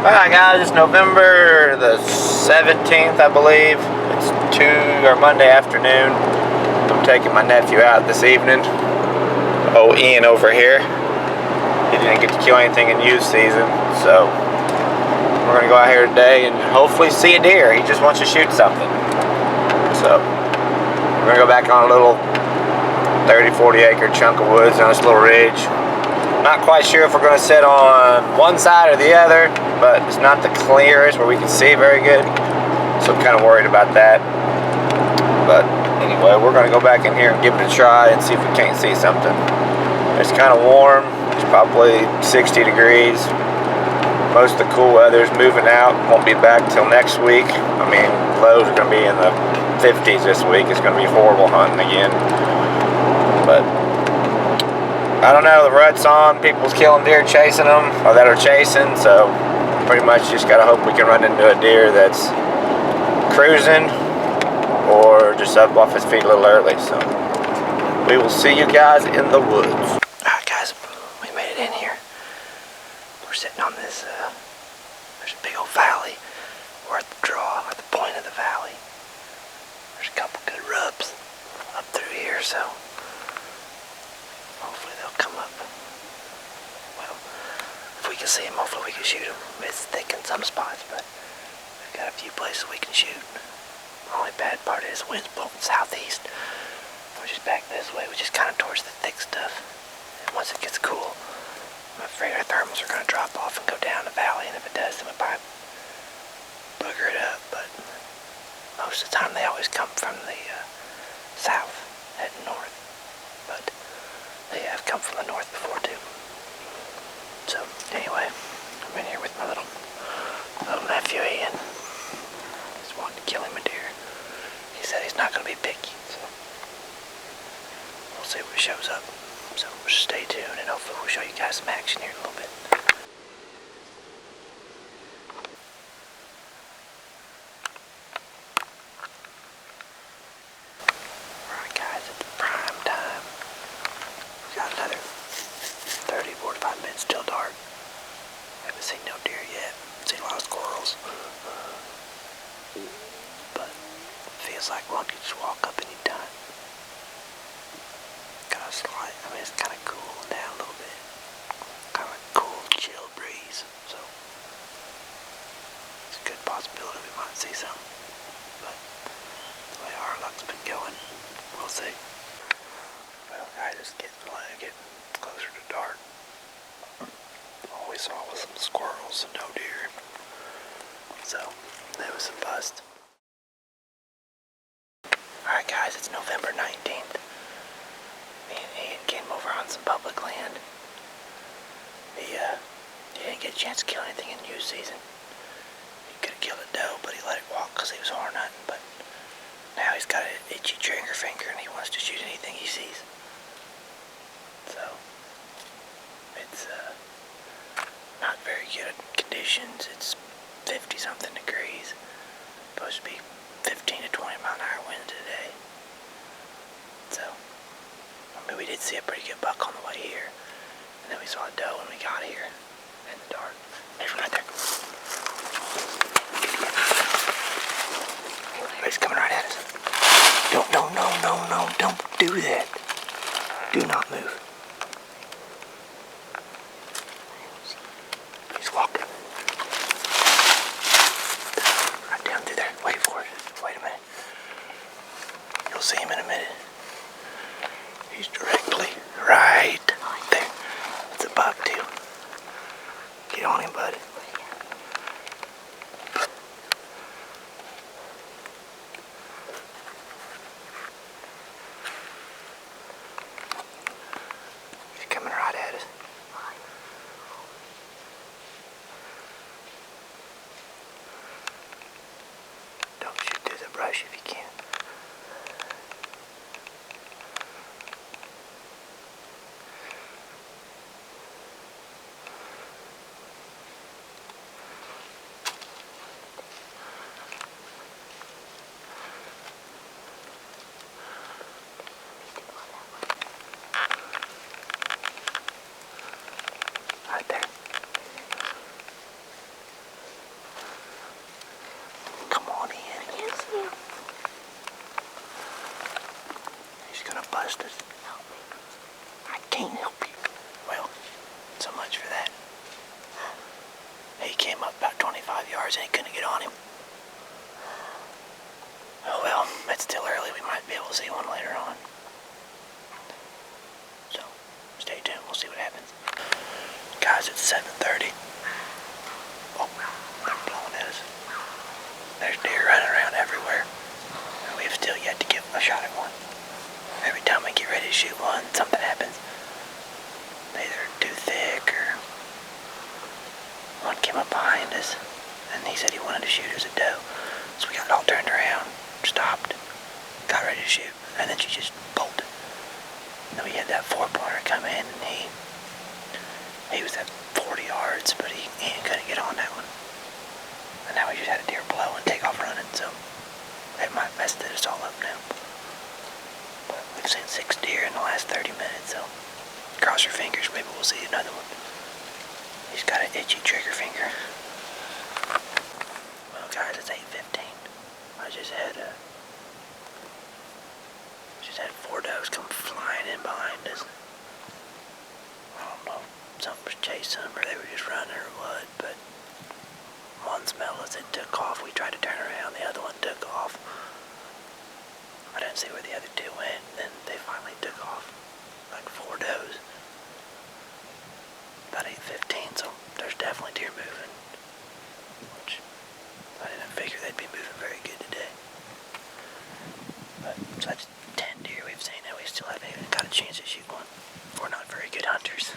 Alright guys, it's November the 17th, I believe. It's Monday afternoon. I'm taking my nephew out this evening. Oh, Ian over here. He didn't get to kill anything in youth season, so we're gonna go out here today and hopefully see a deer. He just wants to shoot something. So we're gonna go back on a little 30-40 acre chunk of woods on this little ridge. Not quite sure if we're going to sit on one side or the other, but it's not the clearest where we can see very good, so I'm kind of worried about that. But anyway, we're going to go back in here and give it a try and see if we can't see something. It's kind of warm. It's probably 60 degrees. Most of the cool weather is moving out. Won't be back till next week. I mean, lows are going to be in the 50s this week. It's going to be horrible hunting again. But I don't know, the rut's on, people's killing deer chasing them, or that are chasing, so pretty much just gotta hope we can run into a deer that's cruising or just up off his feet a little early. So we will see you guys in the woods. Alright guys, we made it in here. We're sitting on this, there's a big old valley. We're at the draw, at the point of the valley. There's a couple good rubs up through here, so hopefully they'll come up. Well, if we can see them, hopefully we can shoot them. It's thick in some spots, but we've got a few places we can shoot. The only bad part is the wind's blowing southeast, which is back this way, which is kind of towards the thick stuff. And once it gets cool, I'm afraid our thermals are going to drop off and go down the valley, and if it does, then we probably booger it up. But most of the time they always come from the south, heading north. But they have come from the north before too. So anyway, I'm in here with my little nephew Ian. He's wanting to kill him a deer. He said he's not going to be picky, so we'll see if he shows up. So just stay tuned and hopefully we'll show you guys some action here in a little bit. Alright guys, it's prime time. Got another 30-45 minutes till dark. Haven't seen no deer yet. Seen a lot of squirrels. But it feels like one could just walk up any time. Kind of slight. I mean, it's kind of cooling down a little bit. Kind of a cool, chill breeze. So it's a good possibility we might see some. But the way our luck's been going, we'll see. Well, guys, it's getting closer to dark. All we saw was some squirrels and no deer. So, that was a bust. Alright guys, it's November 19th. Me and Ian came over on some public land. He didn't get a chance to kill anything in youth season. He could have killed a doe, but he let it walk because he was horn hunting. But now he's got an itchy trigger finger and he wants to shoot anything he sees. So, it's not very good conditions. It's 50-something degrees. Supposed to be 15 to 20 mile an hour wind today. So, I mean, we did see a pretty good buck on the way here. And then we saw a doe when we got here in the dark. There's one right there. He's coming right at us. No, don't do that. Do not move. He's walking. Right down through there. Wait for it. Wait a minute. You'll see him in a minute. He's directly right there. It's a buck too. Get on him, bud. He's coming right at us. Don't shoot through the brush if you can. Right there. came up about 25 yards and he couldn't get on him. Oh well, it's still early. We might be able to see one later on. So, stay tuned. We'll see what happens. Guys, it's 7:30. Oh, they're blowing at us. There's deer running around everywhere. And we've still yet to get a shot at one. Every time we get ready to shoot one, something happens. They're either too thick or one came up behind us and he said he wanted to shoot as a doe. So we got it all turned around, stopped, got ready to shoot, and then she just bolted. And then we had that 4-pointer come in and he was at 40 yards, but he couldn't get on that one. And now we just had a deer blow and take off running, so it might mess this all up now. But we've seen 6 deer in the last 30 minutes, so cross your fingers, maybe we'll see another one. He's got an itchy trigger finger. Well guys, it's 8:15. I just had 4 does come flying in behind us. I don't know if something was chasing them or they were just running or what, but one smelled us, it took off. We tried to turn around, the other one took off. I didn't see where the other 2 went, and then they finally took off. Like 4 does. About 8:15, so there's definitely deer moving. Which I didn't figure they'd be moving very good today. But so that's 10 deer we've seen, and we still haven't even got a chance to shoot one. We're not very good hunters.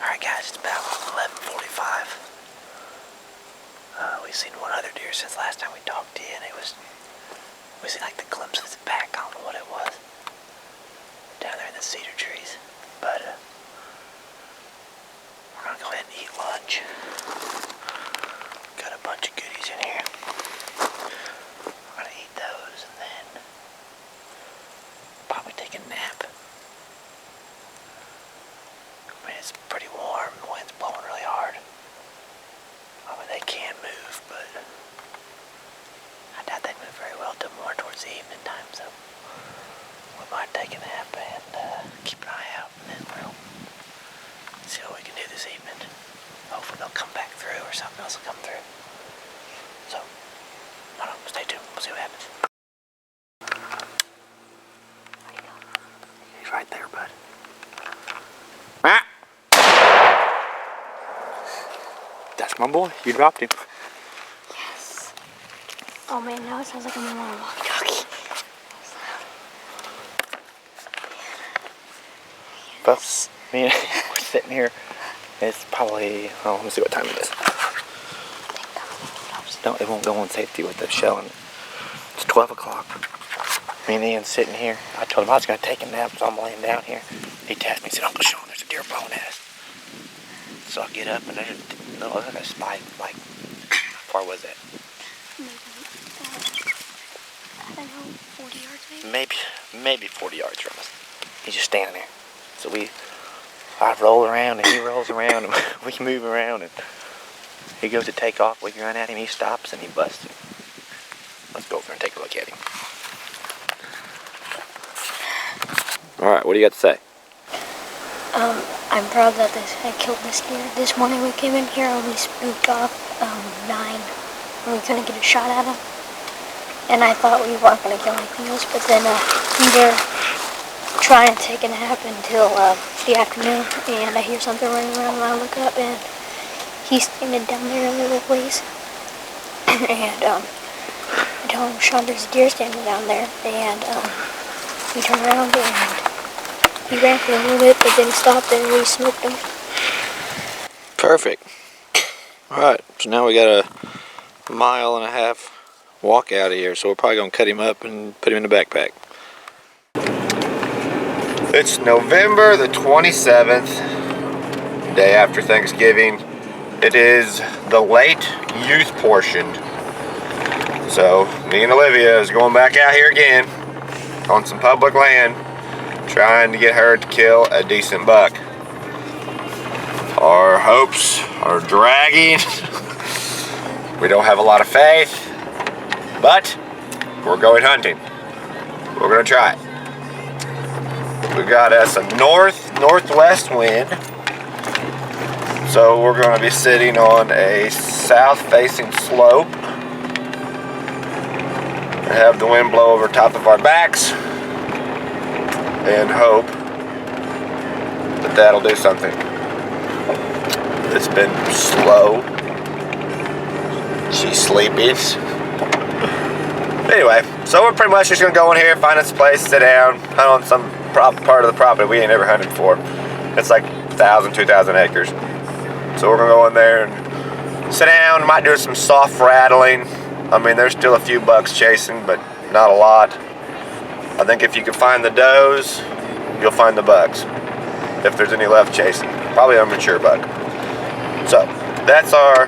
Alright guys, it's about 11:45. We've seen one other deer since last time we talked to you, and we seen like the glimpse of his back. I don't know what it was. Down there in the cedar trees. But we're gonna go ahead and eat lunch. Got a bunch of goodies in here. We're gonna eat those and then probably take a nap. I mean, it's pretty warm, the wind's blowing really hard. I mean, they can move, but I doubt they'd move very well till more towards the evening time, so we might take a nap and keep an eye out, and then we'll see what we can do this evening. Hopefully they'll come back through or something else will come through. So, I don't know, stay tuned, we'll see what happens. He's right there, bud. That's my boy, you dropped him. Yes. Oh man, now it sounds like I'm on a walkie-talkie. Folks, me and we're sitting here. It's probably, oh, let me see what time it is. No, it won't go on safety with the shell in it. It's 12 o'clock. Me and Ian's sitting here. I told him I was going to take a nap, so I'm laying down here. He texted me and said, Uncle Shawn, there's a deer blowing at us. So I get up and there's a spike, like, how far was that? I don't know, 40 yards maybe? Maybe 40 yards from us. He's just standing there. So I roll around and he rolls around and we move around and he goes to take off. We run at him, he stops and he busts him. Let's go over and take a look at him. Alright, what do you got to say? I'm proud that I killed this deer. This morning we came in here and we spooked off 9 and we couldn't get a shot at him. And I thought we weren't going to kill anything else, but then we were trying to take a nap until the afternoon, and I hear something running around and I look up and he's standing down there a little ways. And I tell him, Shawn, there's a deer standing down there, and we turn around and he ran for a little bit, but then he stopped and we smoked him. Perfect. Alright, so now we got a 1.5 mile walk out of here, so we're probably going to cut him up and put him in the backpack. It's November the 27th, day after Thanksgiving. It is the late youth portion. So, me and Olivia is going back out here again on some public land, trying to get her to kill a decent buck. Our hopes are dragging. We don't have a lot of faith, but we're going hunting. We're gonna try it. We got us a northwest wind. So we're going to be sitting on a south-facing slope and have the wind blow over top of our backs and hope that that'll do something. It's been slow. She's sleepy. Anyway, so we're pretty much just going to go in here, find us a place, sit down, hunt on some part of the property we ain't ever hunted before. It's like 1,000, 2,000 acres. So we're going to go in there and sit down, might do some soft rattling. I mean, there's still a few bucks chasing, but not a lot. I think if you can find the does, you'll find the bucks. If there's any left chasing. Probably a mature buck. So, that's our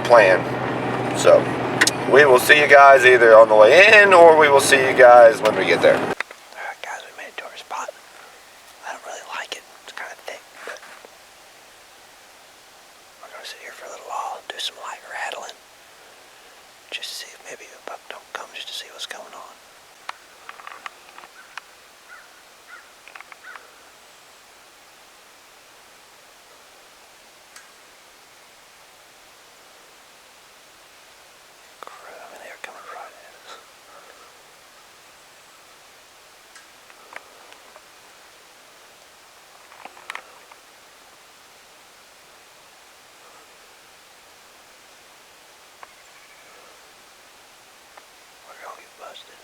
plan. So, we will see you guys either on the way in, or we will see you guys when we get there. Alright guys, we made it to our spot. I don't really like it. It's kind of thick, but we're going to sit here for a little while, do some light rattling. Just to see if maybe a buck don't come, just to see what's going on. I mean, they're coming right at us. We're gonna get busted.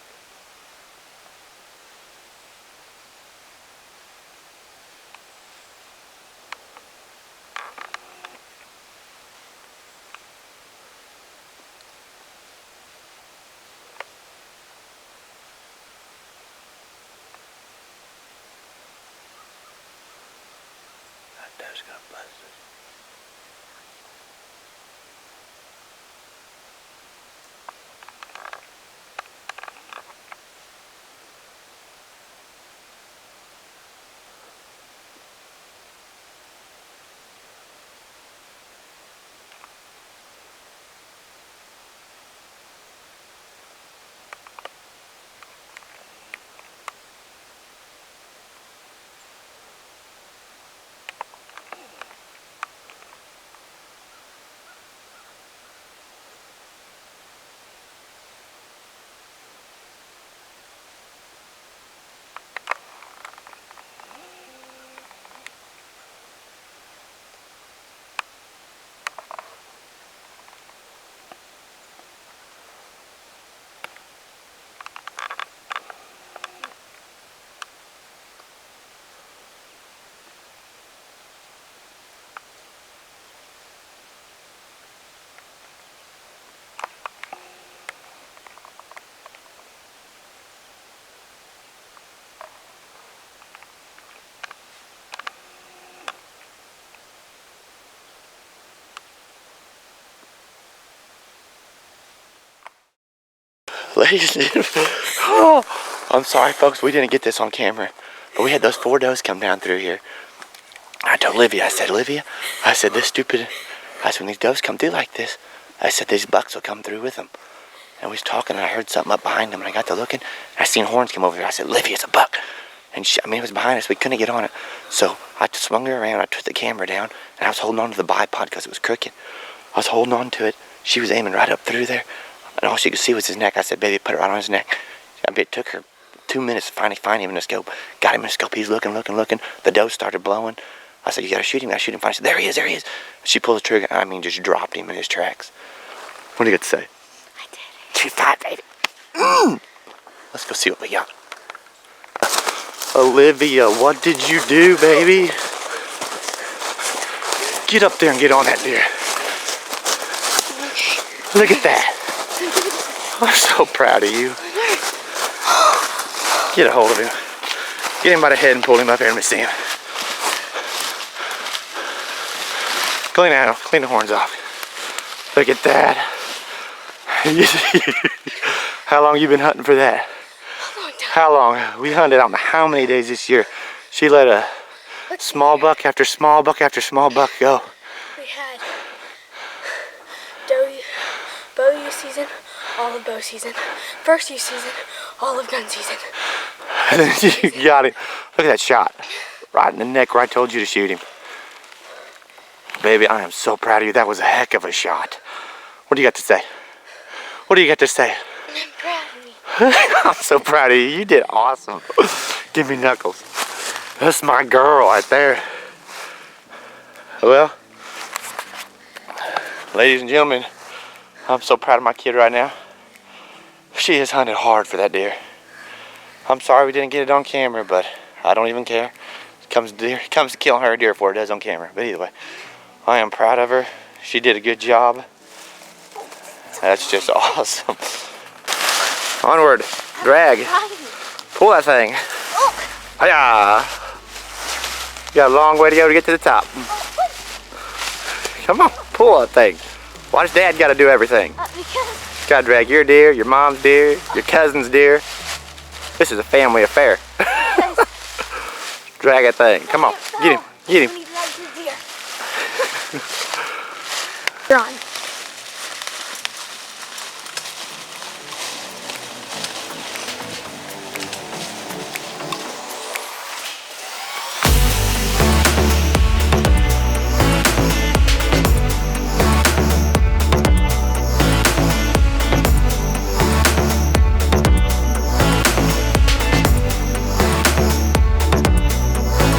That doe's gonna bust us. Ladies and gentlemen, I'm sorry folks, we didn't get this on camera, but we had those 4 does come down through here. I told Olivia, I said, Olivia, I said, when these doves come through like this, I said, these bucks will come through with them. And we was talking, and I heard something up behind them, and I got to looking, I seen horns come over here. I said, Olivia, it's a buck. And it was behind us, we couldn't get on it. So I swung her around, I took the camera down, and I was holding on to the bipod because it was crooked. I was holding on to it. She was aiming right up through there. And all she could see was his neck. I said, baby, put it right on his neck. I mean, it took her 2 minutes to finally find him in the scope. Got him in the scope. He's looking. The doe started blowing. I said, you gotta shoot him. I shoot him. Finally, I said, there he is. She pulled the trigger. I mean, just dropped him in his tracks. What do you got to say? I did it. 2-5, baby. Let's go see what we got. Olivia, what did you do, baby? Get up there and get on that deer. Look at that. I'm so proud of you. Get a hold of him. Get him by the head and pull him up here and let me see him. Clean the horns off. Look at that. How long you been hunting for that? A long time. How long? We hunted, I don't know how many days this year. She let a small buck after small buck after small buck go. We had bow use season, all of bow season, first use season, all of gun season. And then you got him. Look at that shot. Right in the neck where I told you to shoot him. Baby, I am so proud of you. That was a heck of a shot. What do you got to say? What do you got to say? I'm proud of you. I'm so proud of you. You did awesome. Give me knuckles. That's my girl right there. Well, ladies and gentlemen, I'm so proud of my kid right now. She has hunted hard for that deer. I'm sorry we didn't get it on camera, but I don't even care. It comes to killing her deer before it does on camera. But either way, I am proud of her. She did a good job. That's just awesome. Onward, drag, pull that thing. Hiya! You got a long way to go to get to the top. Come on, pull that thing. Why does Dad got to do everything? Because Got to drag your deer, your mom's deer, your cousin's deer. This is a family affair. Drag that thing. Come on, get him, get him. he likes his deer.